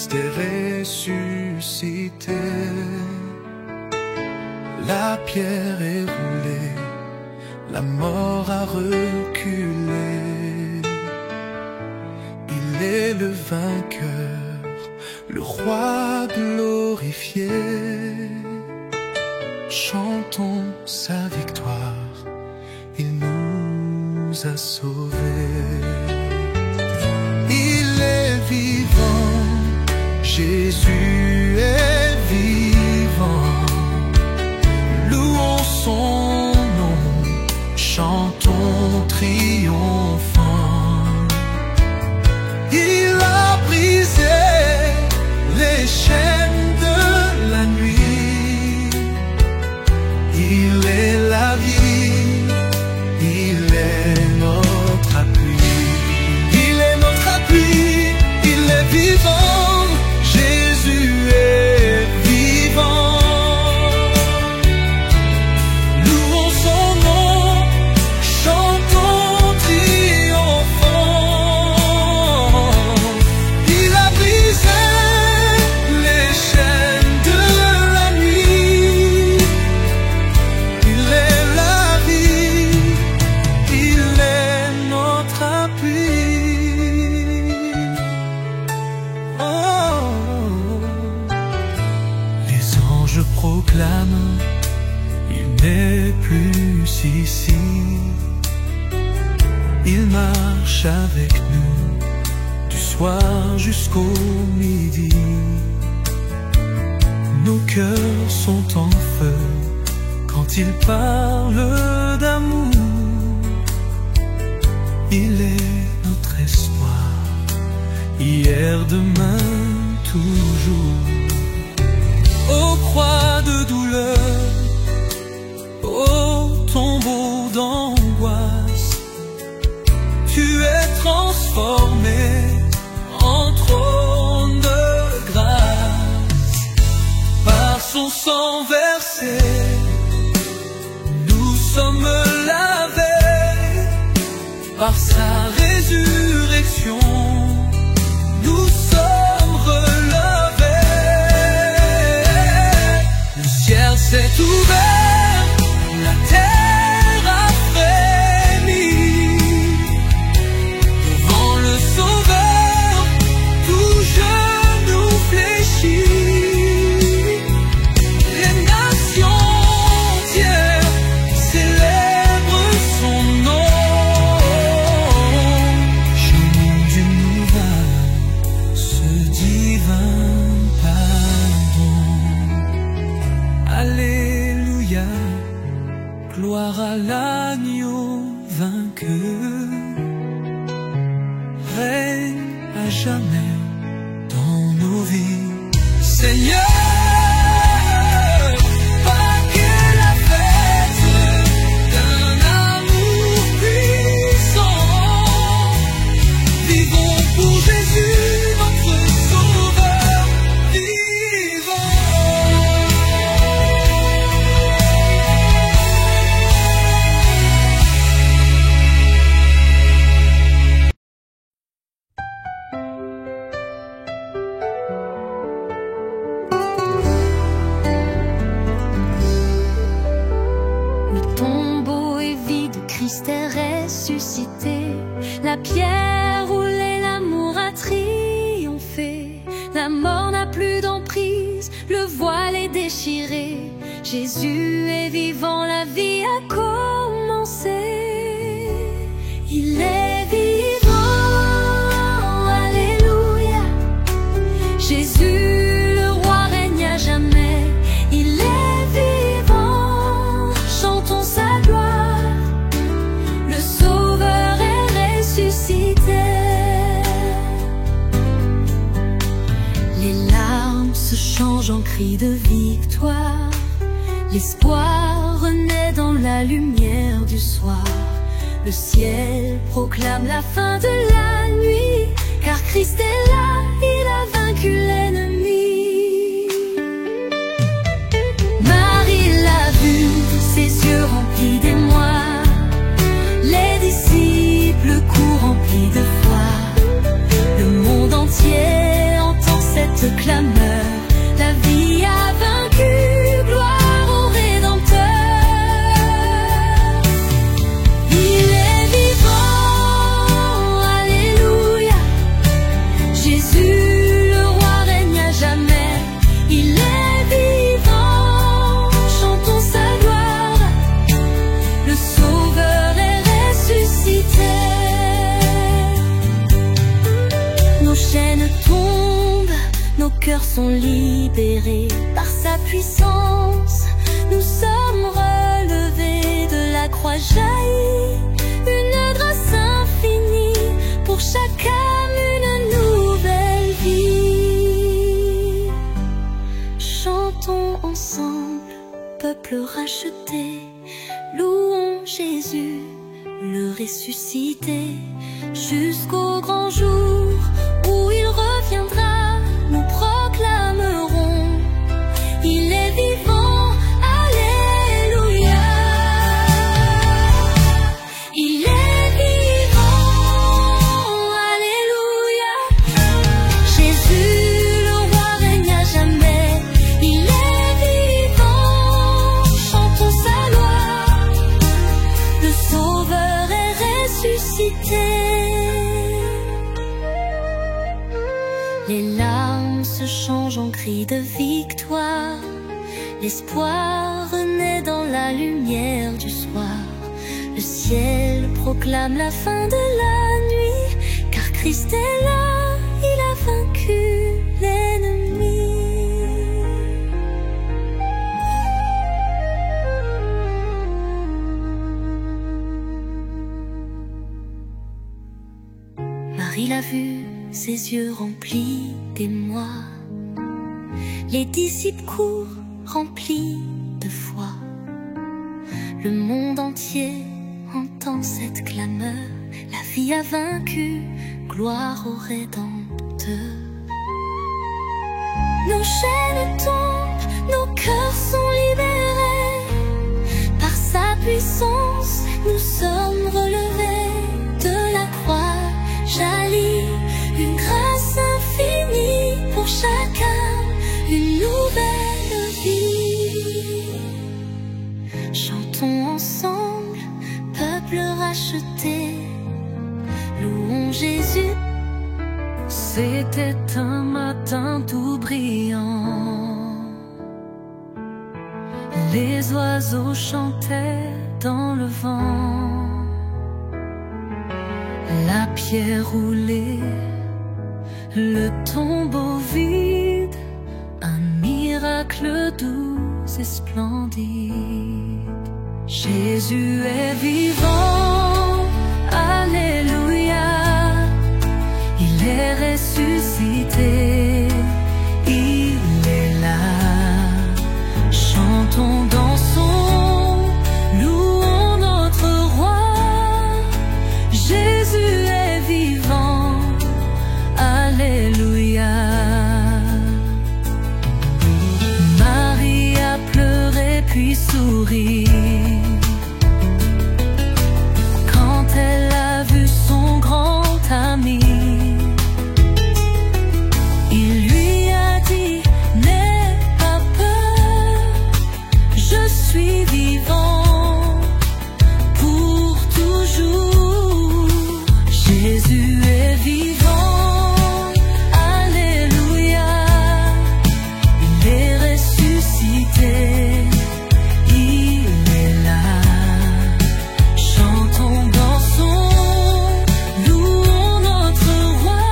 Christ est ressuscité. La pierre est roulée, la mort a reculé. Il est le vainqueur, le roi glorifié. Chantons sa victoire, il nous a sauvés. Il est vivant, Jésus est vivant. Louons son nom, chantons triomphant. Il a brisé les chaînes de la nuit. Il est la vie, il est notre appui. Il est notre appui, il est vivant. Jésus est vivant. Louons son nom, chantons triomphant. Il a brisé les chaînes de la nuit. Il est la vie, il est notre appui. Les anges proclament, il n'est plus ici. Il marche avec nous du soir jusqu'au midi. Nos cœurs sont en feu quand il parle d'amour. Il est notre espoir, hier, demain, toujours. Ô croix de douleur, ô tombeau d'angoisse, tu es transformé en trône de grâce. Par son sang versé, nous sommes lavés. Par sa résurrection, nous sommes relevés. Le ciel s'est ouvert, la terre a frémi. Devant le Sauveur, tout genou fléchit. Les nations entières célèbrent son nom. Chantons d'une nouvelle ce divin pardon. Alléluia, gloire à l'agneau vainqueur. Règne à jamais dans nos vies, Seigneur. Pâques est la fête d'un amour puissant. Vivons pour Jésus, notre Sauveur vivant. Le tombeau est vide, Christ est ressuscité. La pierre roulée, l'amour a triomphé. La mort n'a plus d'emprise, le voile est déchiré. Jésus est vivant, la vie a commencé. Il est vivant, alléluia. Jésus, le roi, règne à jamais. Il est vivant, chantons sa gloire. Le Sauveur est ressuscité. Les larmes se changent en cris de victoire. L'espoir renaît dans la lumière du soir. Le ciel proclame la fin de la nuit, car Christ est là, il a vaincu l'ennemi. Marie l'a vu, ses yeux remplis d'émoi. Les disciples courent remplis de foi. Le monde entier entend cette clameur, la vie a vaincu, gloire au Rédempteur. Il est vivant, alléluia, Jésus le roi règne à jamais. Il est vivant, chantons sa gloire, le Sauveur est ressuscité. Nos chaînes tombent, nos cœurs sont libérés. Par sa puissance, nous sommes relevés. De la croix jaillit une grâce infinie. Pour chaque âme une nouvelle vie. Chantons ensemble, peuple racheté, louons Jésus, le ressuscité. Jusqu'au grand jour où il reviendra, nous proclamerons, il est vivant, alléluia. Il est vivant, alléluia, Jésus le roi règne à jamais. Il est vivant, chantons sa gloire, le Sauveur est ressuscité. Les larmes se changent en cris de victoire. L'espoir renaît dans la lumière du soir. Le ciel proclame la fin de la nuit, car Christ est là, il a vaincu l'ennemi. Marie l'a vu, ses yeux remplis d'émoi. Les disciples courent, remplis de foi. Le monde entier entend cette clameur. La vie a vaincu, gloire au Rédempteur. Nos chaînes tombent, nos cœurs sont libérés. Par sa puissance, nous sommes relevés. De la croix jaillit une grâce infinie. Pour chacun une nouvelle vie. Chantons ensemble, peuple racheté, louons Jésus. C'était un matin tout brillant. Les oiseaux chantaient dans le vent. La pierre roulée, le tombeau vide, un miracle doux et splendide. Jésus est vivant, alléluia, il est ressuscité, il est là. Chantons, dansons, louons notre roi. Jésus est vivant, alléluia. Marie a pleuré puis souri quand elle a vu son grand ami. Il lui a dit, n'aie pas peur, je suis vivant pour toujours. Jésus est vivant, alléluia, il est ressuscité, il est là. Chantons, dansons, louons notre roi.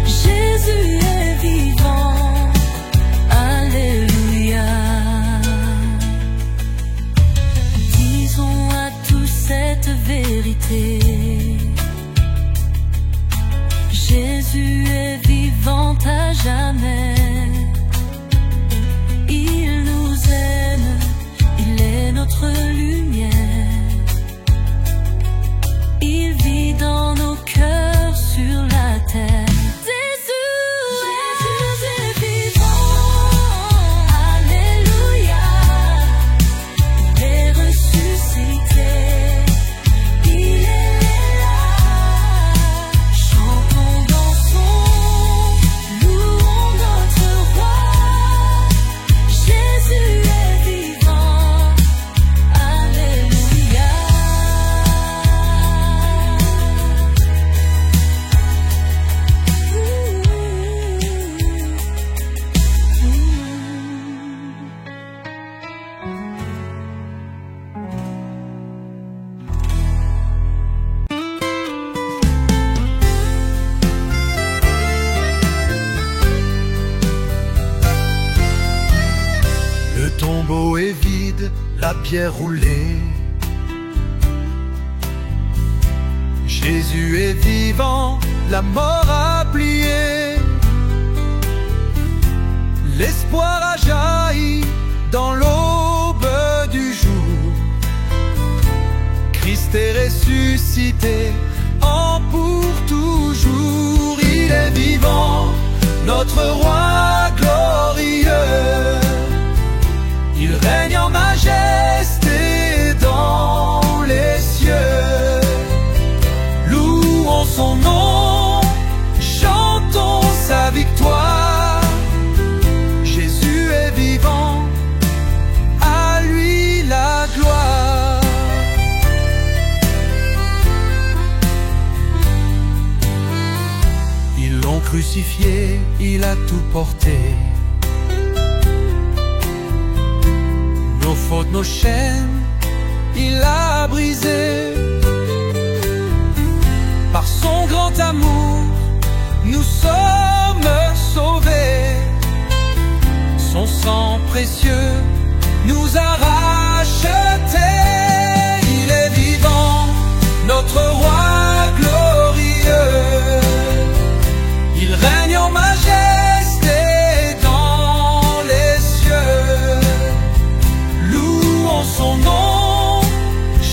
Jésus est vivant, alléluia. Disons à tous cette vérité. Jésus est vivant à jamais. Il nous aime, il est notre lumière. Il vit dans nos cœurs sur la terre. Jésus est vivant, alléluia, il est ressuscité, il est là. Chantons, dansons, louons vide, la pierre roulée. Jésus est vivant, la mort a plié. L'espoir a jailli dans l'aube du jour. Christ est ressuscité en pour toujours. Il est vivant, notre roi glorieux. Il règne en majesté dans les cieux. Louons son nom, chantons sa victoire. Jésus est vivant, à lui la gloire. Ils l'ont crucifié, il a tout porté. Nos fautes, nos chaînes, il a brisé. Par son grand amour, nous sommes sauvés. Son sang précieux nous a rachetés. Il est vivant, notre roi glorieux. Il règne en majesté dans les cieux. Louons son nom,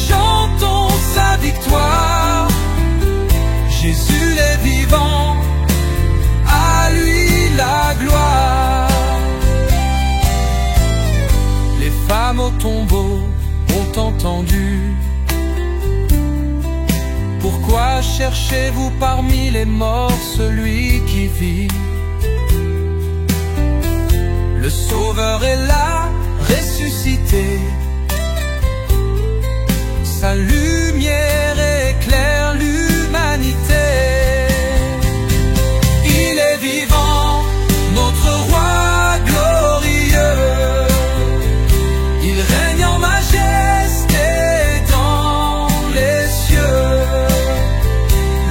chantons sa victoire. Jésus est vivant, à lui la gloire. Les femmes au tombeau ont entendu. Pourquoi cherchez-vous parmi les morts celui qui vit? Le Sauveur est là, ressuscité. Sa lumière éclaire l'humanité. Il est vivant, notre roi glorieux. Il règne en majesté dans les cieux.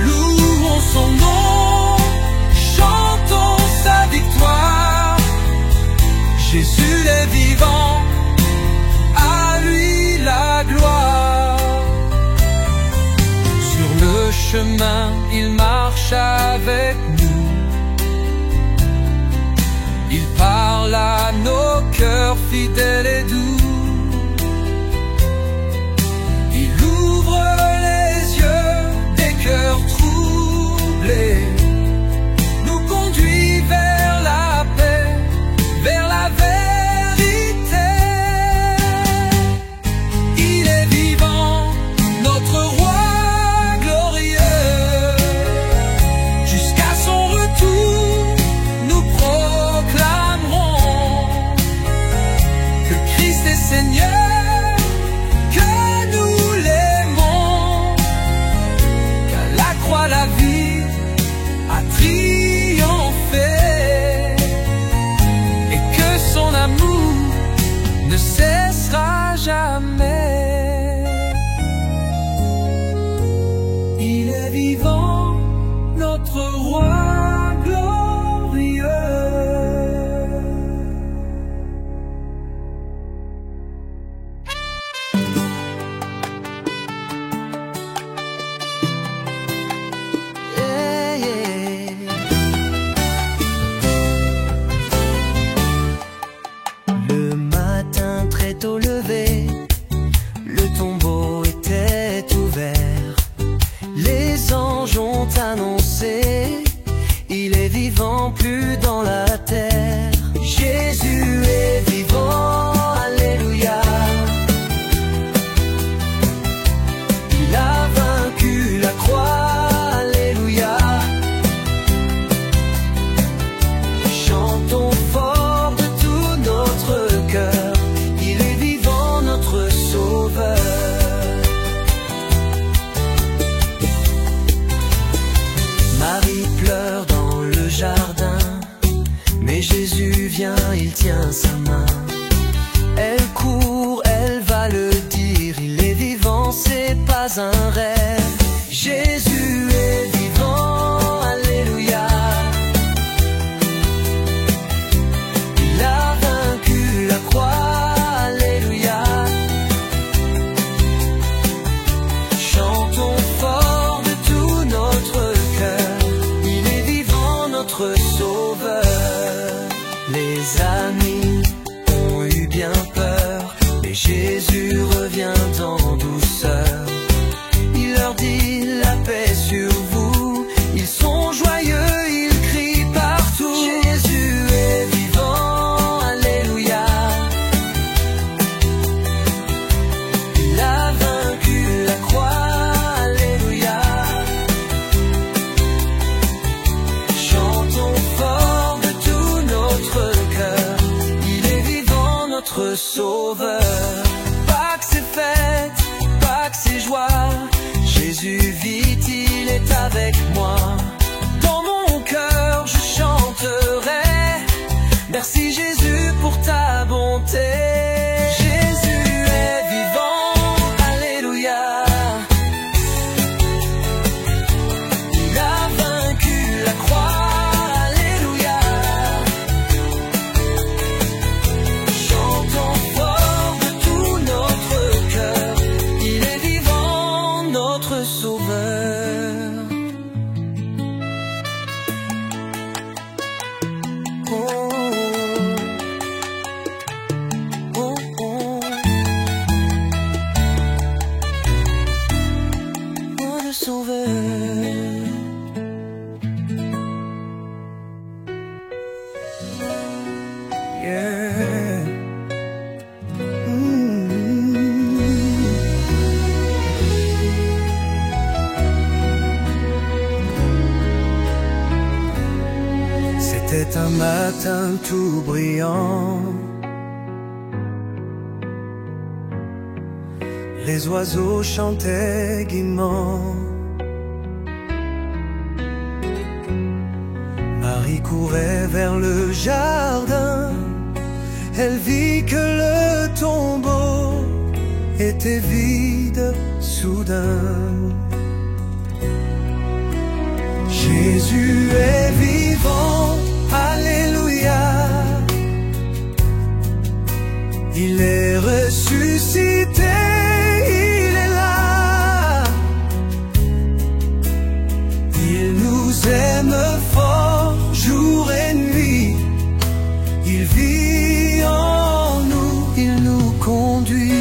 Louons son nom, chantons sa victoire. Jésus est vivant, à lui la gloire. Sur le chemin, il marche avec nous. Il parle à nos cœurs fidèles et doux. Il ouvre les yeux des cœurs troublés. Nous conduit vers la paix, vers la vérité. Il est vivant, notre roi glorieux. Jusqu'à son retour, nous proclamerons que Christ est Seigneur, que nous l'aimons, qu'à la croix la vie a triomphé et que son amour ne cessera jamais. Il est vivant, notre roi glorieux. Yeah, yeah. Le matin très tôt levé, le tombeau était ouvert. Les anges ont annoncé, il est vivant, plus dans la terre. Jésus est vivant, alléluia. Il a vaincu la croix, alléluia. Chantons fort de tout notre cœur, il est vivant, notre sauveur. Marie pleure dans le jardin, mais Jésus vient, il tient sa main. Elle court, elle va le dire, il est vivant, c'est pas un rêve. Jésus est vivant, alléluia. Il a vaincu la croix, alléluia. notre Sauveur. Pâques c'est fête, Pâques c'est joie, Jésus vit, il est avec moi. Dans mon cœur je chanterai, merci Jésus pour ta bonté. Jésus est vivant, alléluia. Il a vaincu la croix, alléluia. Chantons fort de tout notre cœur, il est vivant, notre Sauveur. Oh. Yeah. C'était un matin tout brillant, les oiseaux chantaient gaiement. Marie courait vers le jardin, elle vit que le tombeau était vide soudain. Jésus est vivant, alléluia. Il est ressuscité, il est là. Il nous aime fort, jour et nuit. Il vit en nous, il nous conduit.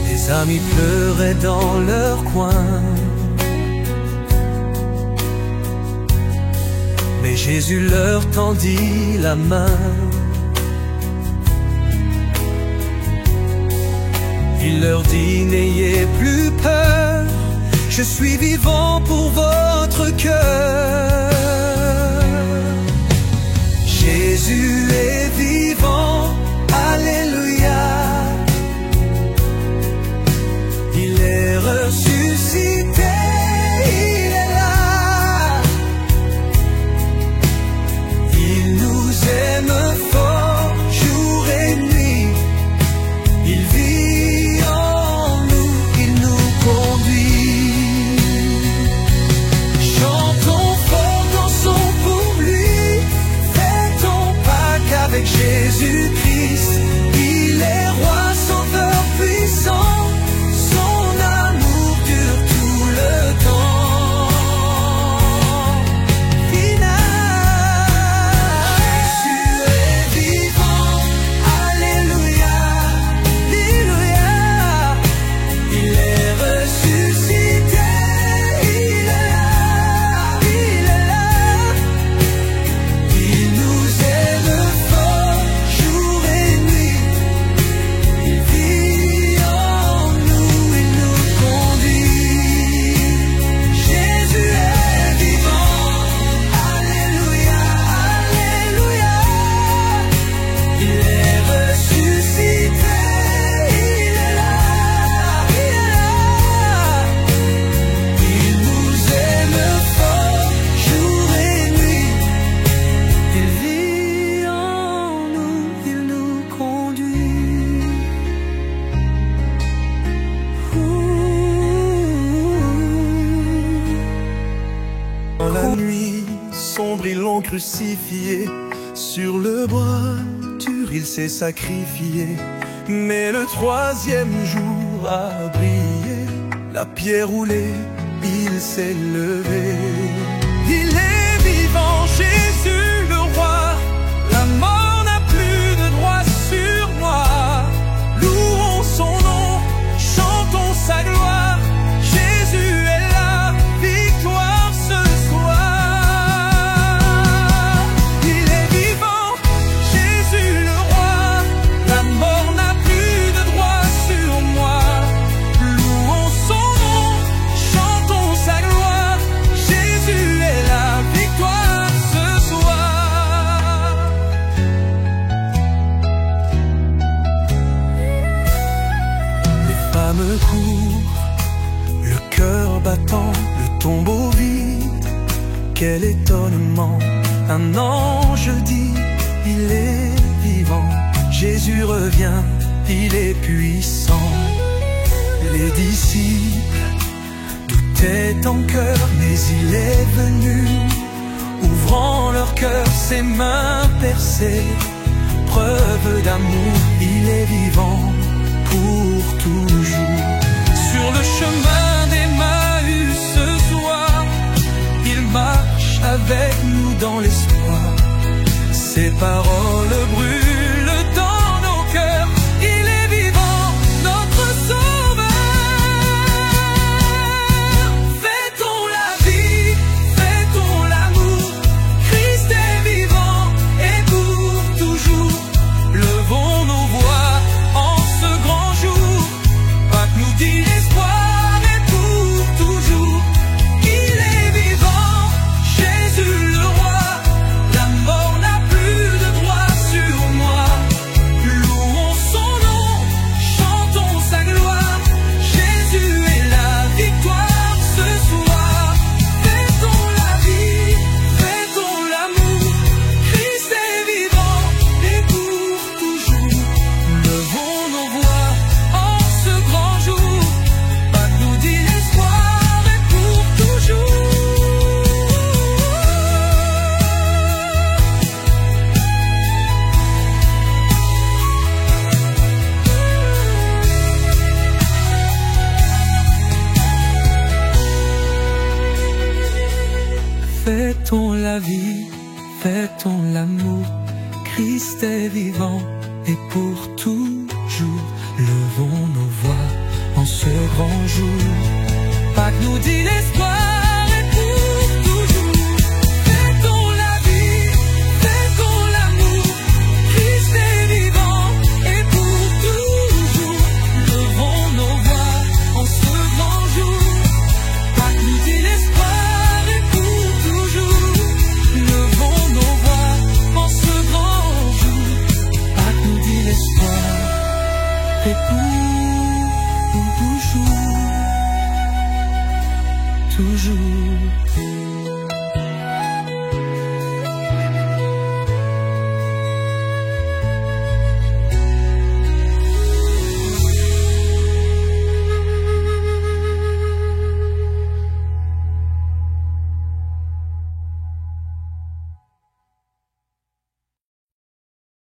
Les amis pleuraient dans leur coin, mais Jésus leur tendit la main. Il leur dit: n'ayez plus peur, je suis vivant pour votre cœur. Jésus est vivant, alléluia. Il est ressuscité, il est là. Il nous aime fort, jour et nuit. Il vit en nous, il nous conduit. Chantons fort, dansons pour lui. Fêtons Pâques avec Jésus-Christ. Il est roi, sauveur puissant. Dans la nuit sombre, ils l'ont crucifié. Sur le bois dur, il s'est sacrifié. Mais le troisième jour a brillé. La pierre roulée, il s'est levé. Il est vivant, Jésus le roi. La mort n'a plus de droit sur moi. Louons son nom, chantons sa gloire. Jésus est là, victoire ce soir. Il est vivant, Jésus le roi. La mort n'a plus de droit sur moi. Louons son nom, chantons sa gloire. Jésus est là, quel étonnement, un ange dit, il est vivant. Jésus revient, il est puissant. Les disciples doutaient en cœur, mais il est venu, ouvrant leur cœur, ses mains percées. Preuve d'amour, il est vivant pour toujours. Sur le chemin d'Emmaüs ce soir, il marche avec nous dans l'espoir. Ses paroles brûlent dans nos cœurs. Il est vivant, notre sauveur. Fêtons la vie, fêtons l'amour. Christ est vivant et pour toujours. Levons nos voix en ce grand jour. Pâques nous dit l'espoir est pour toujours. Il est vivant, Jésus le roi. La mort n'a plus de droit sur moi. Louons son nom, chantons sa gloire. Jésus est la victoire ce soir. Fêtons la vie, fêtons l'amour. Christ est vivant et pour toujours. Levons nos voix en ce grand jour. Pâques nous dit l'espoir est pour toujours. Fêtons la vie, fêtons l'amour. Christ est vivant et pour toujours. Levons nos voix en ce grand jour. Pâques nous dit l'espoir est pour toujours. Fêtons la vie, fêtons l'amour. Christ est vivant et pour toujours. Levons nos voix en ce grand jour. Pâques nous dit l'espoir est pour toujours. Levons nos voix en ce grand jour. Pâques nous dit l'espoir est pour toujours. Toujours.